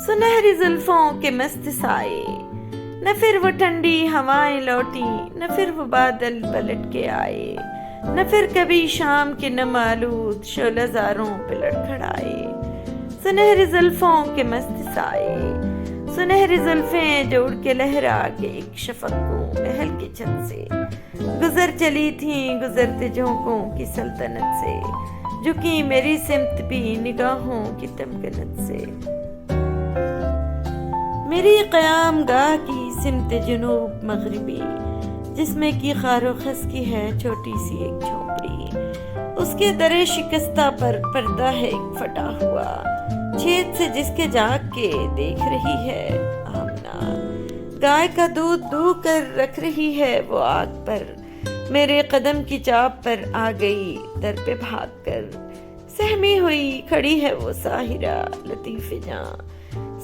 سنہری زلفوں کے مست سائے، نہ پھر وہ ٹھنڈی ہوائیں لوٹی، نہ پھر وہ بادل پلٹ کے آئے، نہ پھر کبھی شام کے نم آلود شعلہ زاروں پہ لڑکھڑائے۔ سنہری زلفوں کے مست سائے، سنہری زلفیں جو اڑ کے لہرا کے ایک شفق کو محل کی چھت سے گزر چلی تھیں، گزرتے جھونکوں کی سلطنت سے، جھکی میری سمت بھی نگاہوں کی تمکنت سے۔ میری قیام گاہ کی سمت جنوب مغربی، جس میں کی خار و خس کی ہے چھوٹی سی ایک جھونپڑی، اس کے در شکستہ پر پردہ ہے ایک پھٹا ہوا، چھید سے جس کے جاگ کے دیکھ رہی ہے آمنہ، گائے کا دودھ دو کر رکھ رہی ہے وہ آگ پر، میرے قدم کی چاپ پر آ گئی در پہ بھاگ کر، سہمی ہوئی کھڑی ہے وہ ساحرہ لطیف جاں،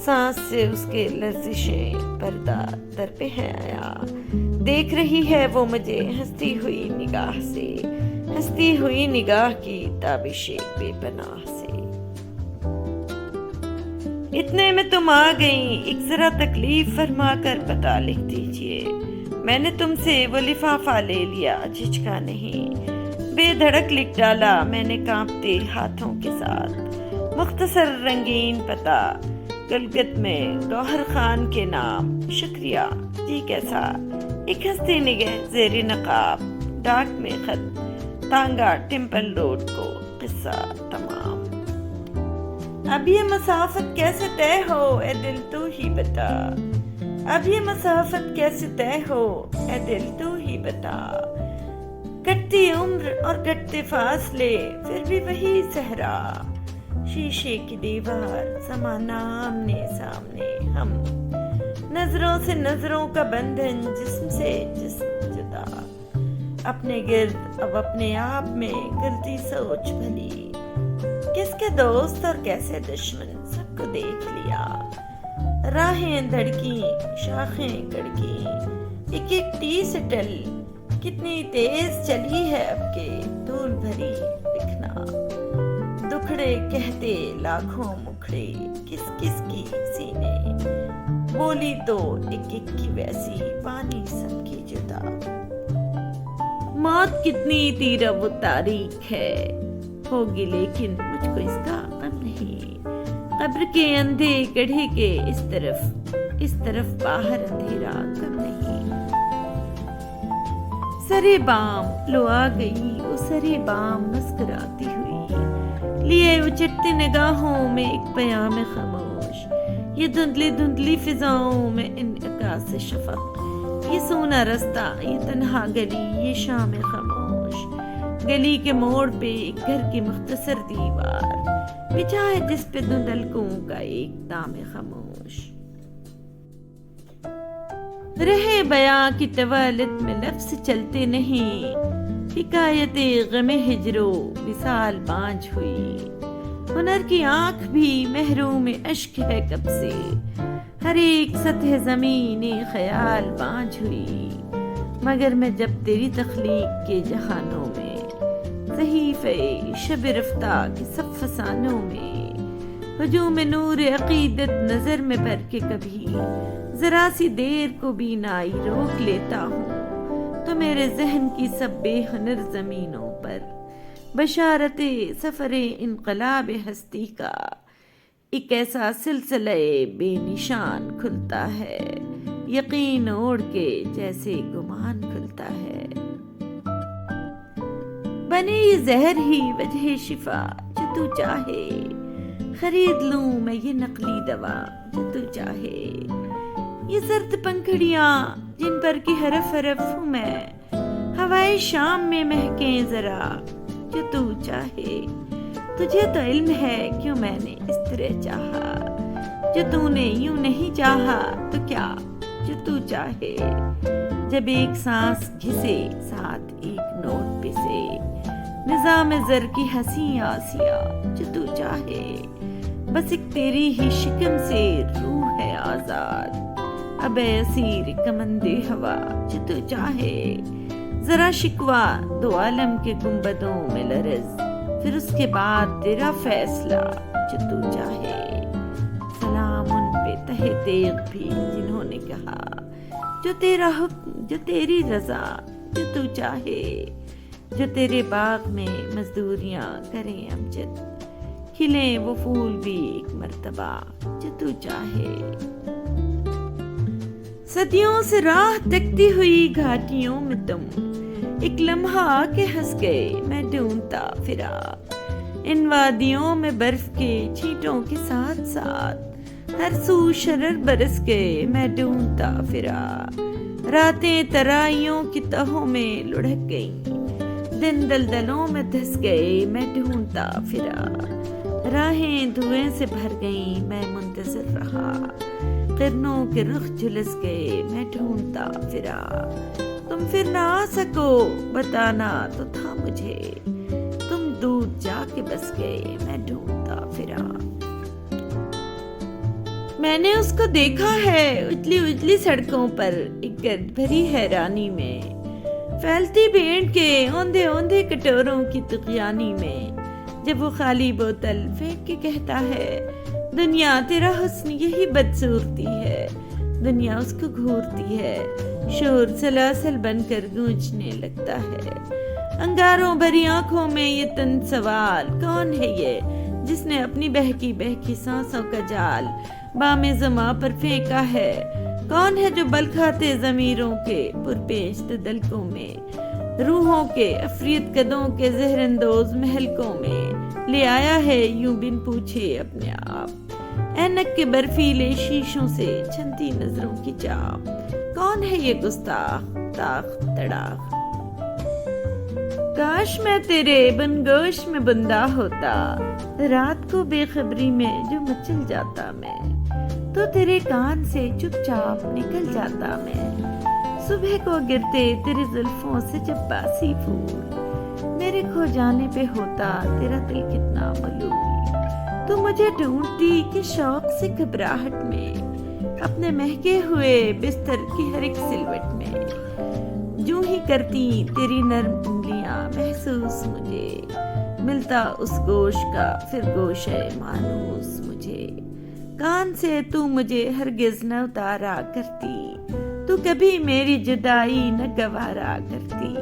سانس سے اس کے لرزشیں پردہ در پہ ہے آیا، دیکھ رہی ہے وہ مجھے ہنستی ہوئی نگاہ سے، ہنستی ہوئی نگاہ کی تابش بے پناہ سے۔ اتنے میں تم آ گئیں، ایک ذرا تکلیف فرما کر پتہ لکھ دیجئے، میں نے تم سے وہ لفافہ لے لیا، جھجکا نہیں، بے دھڑک لکھ ڈالا میں نے کانپتے ہاتھوں کے ساتھ، مختصر رنگین پتہ، گلگت میں گوہر خان کے نام، شکریہ جی کیسا، ایک ہستی نگہ زیر نقاب، ڈاک میں خط، تانگا ٹیمپل روڈ کو، قصہ تمام۔ اب یہ مسافت کیسے طے ہو اے دل تو ہی بتا، اب یہ مسافت کیسے طے ہو اے دل تو ہی بتا، کٹتی عمر اور کٹتے فاصلے پھر بھی وہی صحرا، شیشے کی دیوار زمانہ آمنے سامنے ہم، نظروں سے نظروں کا بندھن، جسم سے جسم جدا، اپنے گرد اب اپنے آپ میں گرتی سوچ بھلی، کس کے دوست اور کیسے دشمن سب کو دیکھ لیا، راہیں دھڑکی شاخیں کڑکی، ایک ایک ٹی سٹل کتنی تیز چلی ہے اب کے دھول بھری دکھنا، دکھڑے کہتے لاکھوں مکھڑے کس کس کی سینے، بولی تو ایک ایک کی ویسی پانی سب کی جدا، موت کتنی تیرہ و تاریک ہے ہوگی لیکن مجھ کو اس کا غم نہیں، قبر کے اندھے گڑھے کے اس طرف باہر اندھیرا کم نہیں، سرے بام لو آ گئی وہ سرے بام مسکراتی ہوئی، لیے اچٹتی نگاہوں میں ایک پیام خاموش، یہ دھندلی دھندلی فضاؤں میں انعکاس شفق، یہ سونا رستہ، یہ تنہا گلی، یہ شام خاموش، گلی کے موڑ پہ ایک گھر کی مختصر دیوار، بچھا ہے جس پہ دھندلکوں کا ایک دام خاموش، رہے بیاں کی طوالت میں لفظ چلتے نہیں، حکایت غم ہجرو وصال بانجھ ہوئی، ہنر کی آنکھ بھی محروم اشک ہے کب سے، ہر ایک سطح زمین خیال بانجھ ہوئی، مگر میں جب تیری تخلیق کے جہانوں میں، صحیفے شب رفتہ کے سب فسانوں میں، ہجوم نور عقیدت نظر میں بھر کے کبھی ذرا سی دیر کو بینائی روک لیتا ہوں، تو میرے ذہن کی سب بے ہنر زمینوں پر بشارت سفر انقلاب ہستی کا ایک ایسا سلسلہ بے نشان کھلتا ہے، یقین اوڑھ کے جیسے گمان کھلتا ہے، بنے یہ زہر ہی وجہ شفا جو تو چاہے، خرید لوں میں یہ نقلی دوا جو تو چاہے، یہ زرد پنکھڑیاں جن پر کی حرف حرف ہوں میں، ہوائے شام میں مہکیں ذرا جو تو چاہے، تجھے تو علم ہے کیوں میں نے اس طرح چاہا، جو تو نے یوں نہیں چاہا تو کیا جو تو چاہے، جب ایک سانس گھسے ساتھ ایک نوٹ پسے، نظام زر کی ہنسی آسیا جو تو چاہے، بس ایک تیری ہی شکم سے روح ہے آزاد، اب اسیر کمند ہوا جو تو چاہے، ذرا شکوا دو عالم کے گنبدوں میں لرز، پھر اس کے بعد تیرا فیصلہ جو تو چاہے، سلام رہے تیغ بھی جنہوں نے کہا جو تیرا حکم، جو تیری رضا، جو تو چاہے، جو تیرے باغ میں مزدوریاں کریں امجد، کھلیں وہ پھول بھی ایک مرتبہ جو تو چاہے۔ صدیوں سے راہ تکتی ہوئی گھاٹیوں میں تم ایک لمحہ آ کے ہنس گئے، میں ڈھونڈتا پھرا ان وادیوں میں برف کے چھینٹوں کے ساتھ ساتھ، ہر سو شرر برس گئے، میں ڈھونڈتا پھرا، راتیں ترائیوں کی تہوں میں لڑھک گئیں، دن دلدلوں میں دھس گئے، میں ڈھونڈتا پھرا، راہیں دھوئیں سے بھر گئیں، میں منتظر رہا، قرنوں کے رخ جھلس گئے، میں ڈھونڈتا پھرا، تم پھر نہ آ سکو بتانا تو تھا مجھے، تم دور جا کے بس گئے، میں ڈھونڈتا پھرا۔ میں نے اس کو دیکھا ہے اجلی اجلی سڑکوں پر ایک گرد بھری حیرانی میں، پھیلتی بھیڑ کے اوندھے اوندھے کٹوروں کی طغیانی میں، جب وہ خالی بوتل پھینک کے کہتا ہے دنیا تیرا حسن یہی بدصورتی ہے، دنیا اس کو گھورتی ہے، شور سلاسل بن کر گونجنے لگتا ہے، انگاروں بھری آنکھوں میں یہ تن سوال، کون ہے یہ جس نے اپنی بہکی بہکی سانسوں کا جال بام زماں پر پھینکا ہے، کون ہے جو بل کھاتے ضمیروں کے پرپیش دلکوں میں، روحوں کے افریت قدوں کے زہر اندوز محلکوں میں لے آیا ہے یوں بن پوچھے اپنے آپ، اینک کے برفیلے شیشوں سے چھنتی نظروں کی چاپ، کون ہے یہ گستاخ تاخ تڑاخ، کاش میں تیرے بن گوش میں بندہ ہوتا، رات کو بے خبری میں جو مچل جاتا میں، تو تیرے کان سے چپ چاپ نکل جاتا میں، صبح کو گرتے تیرے زلفوں سے جب باسی پھول، میرے کھو جانے پہ ہوتا تیرا دل کتنا ملول، تو مجھے ڈھونڈتی کہ شوق سے گھبراہٹ میں، اپنے مہکے ہوئے بستر کی ہر ایک سلوٹ میں، جو ہی کرتی تیری نرم انگلیاں محسوس مجھے، ملتا اس گوش کا پھر گوشے مانوس مجھے، کان سے تو مجھے ہرگز نہ اتارا کرتی، تو کبھی میری جدائی نہ گوارا کرتی،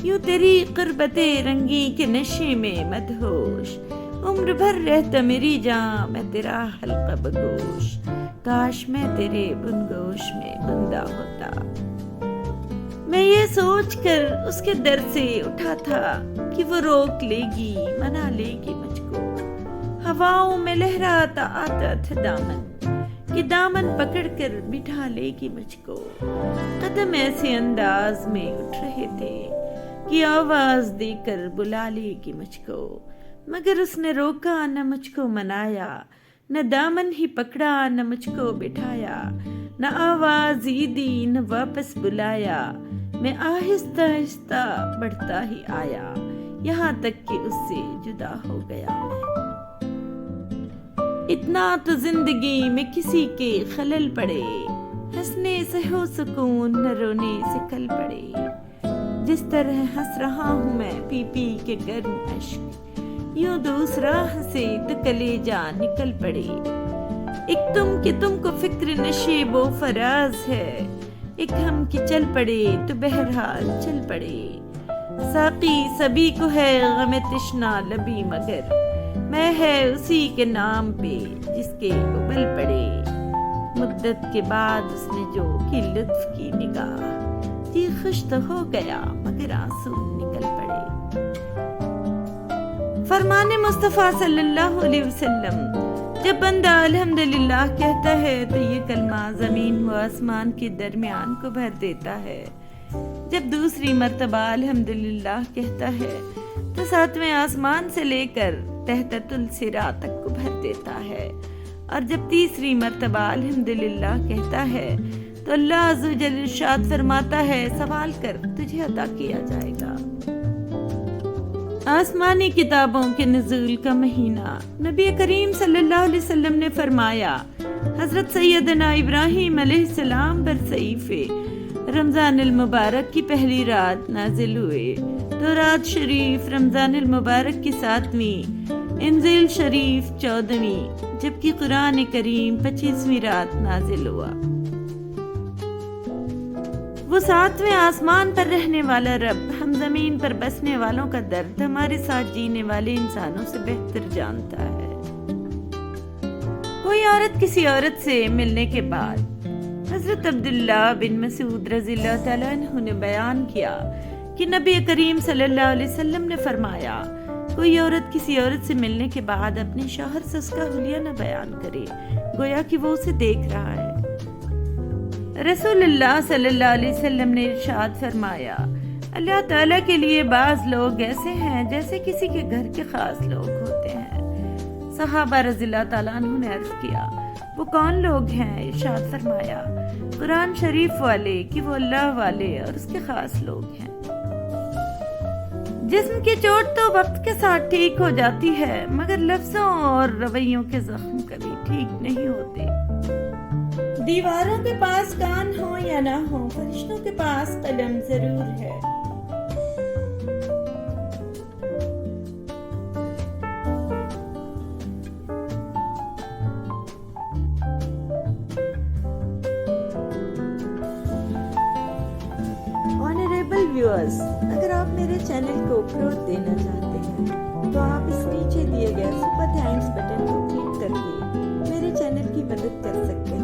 یوں تیری قربت رنگی کے نشے میں مدہوش، عمر بھر رہتا میری جاں میں تیرا حلقہ بگوش، کاش میں تیرے بنگوش میں بندہ ہوتا۔ میں یہ سوچ کر اس کے در سے اٹھا تھا کہ وہ روک لے گی منا لے گی مجھ کو، ہواؤں میں لہراتا آتا تھا دامن کہ دامن پکڑ کر بٹھا لے گی مجھ کو، قدم ایسے انداز میں اٹھ رہے تھے کہ آواز دے کر بلا لے گی مجھ کو، مگر اس نے روکا نہ مجھ کو منایا، نہ دامن ہی پکڑا نہ مجھ کو بٹھایا، نہ آواز ہی دی نہ واپس بلایا، میں آہستہ آہستہ بڑھتا ہی آیا، یہاں تک کہ اس سے جدا ہو گیا میں۔ اتنا تو زندگی میں کسی کے خلل پڑے، ہنسنے سے ہو سکون نہ رونے سے کل پڑے، جس طرح ہنس رہا ہوں میں پی پی کے گرم اشک، یوں دوسرا ہنسے تو کلیجہ نکل پڑے، ایک تم کہ تم کو فکر نشیب و فراز ہے، ایک ہم کہ چل پڑے تو بہرحال چل پڑے، ساقی سبھی کو ہے غم تشنا لبی مگر میں ہے اسی کے نام پہ جس کے ابل پڑے، مدت کے بعد اس نے جو کی لطف کی نگاہ، جی خوش تو ہو گیا مگر آنسو نکل پڑے۔ فرمان مصطفیٰ صلی اللہ علیہ وسلم، جب بندہ الحمدللہ کہتا ہے تو یہ کلمہ زمین و آسمان کے درمیان کو بھر دیتا ہے، جب دوسری مرتبہ الحمدللہ کہتا ہے تو ساتویں آسمان سے لے کر تحت الصراط تک کو بھر دیتا ہے، اور جب تیسری مرتبہ الحمدللہ کہتا ہے تو اللہ عز و جل ارشاد فرماتا ہے سوال کر تجھے عطا کیا جائے گا۔ آسمانی کتابوں کے نزول کا مہینہ، نبی کریم صلی اللہ علیہ وسلم نے فرمایا حضرت سیدنا ابراہیم علیہ السلام پر صحیفے رمضان المبارک کی پہلی رات نازل ہوئے، تو رات شریف رمضان المبارک کی 7ویں، انجیل شریف 14ویں، جبکہ قرآن کریم 25ویں رات نازل ہوا۔ وہ 7ویں آسمان پر رہنے والا رب ہم زمین پر بسنے والوں کا درد ہمارے ساتھ جینے والے انسانوں سے بہتر جانتا ہے۔ کوئی عورت کسی عورت سے ملنے کے بعد حضرت عبداللہ بن مسعود رضی اللہ تعالیٰ عنہ نے بیان کیا کہ نبی کریم صلی اللہ علیہ وسلم نے فرمایا، کوئی عورت کسی عورت سے ملنے کے بعد اپنے شوہر سے اس کا حلیہ نہ بیان کرے، گویا کہ وہ اسے دیکھ رہا ہے۔ رسول اللہ صلی اللہ علیہ وسلم نے ارشاد فرمایا، اللہ تعالیٰ کے لیے بعض لوگ ایسے ہیں جیسے کسی کے گھر کے خاص لوگ ہوتے ہیں۔ صحابہ رضی اللہ تعالیٰ عنہ نے عرض کیا، وہ کون لوگ ہیں؟ ارشاد فرمایا، قرآن شریف والے کہ وہ اللہ والے اور اس کے خاص لوگ ہیں۔ جسم کی چوٹ تو وقت کے ساتھ ٹھیک ہو جاتی ہے، مگر لفظوں اور رویوں کے زخم کبھی ٹھیک نہیں ہوتے۔ دیواروں کے پاس کان ہو یا نہ ہو، فرشتوں کے پاس قلم ضرور ہے۔ آنریبل ویورز، اگر آپ میرے چینل کو گروتھ دینا چاہتے ہیں تو آپ اس نیچے دیے گئے سپر تھینکس بٹن کو کلک کر کے میرے چینل کی مدد کر سکتے ہیں۔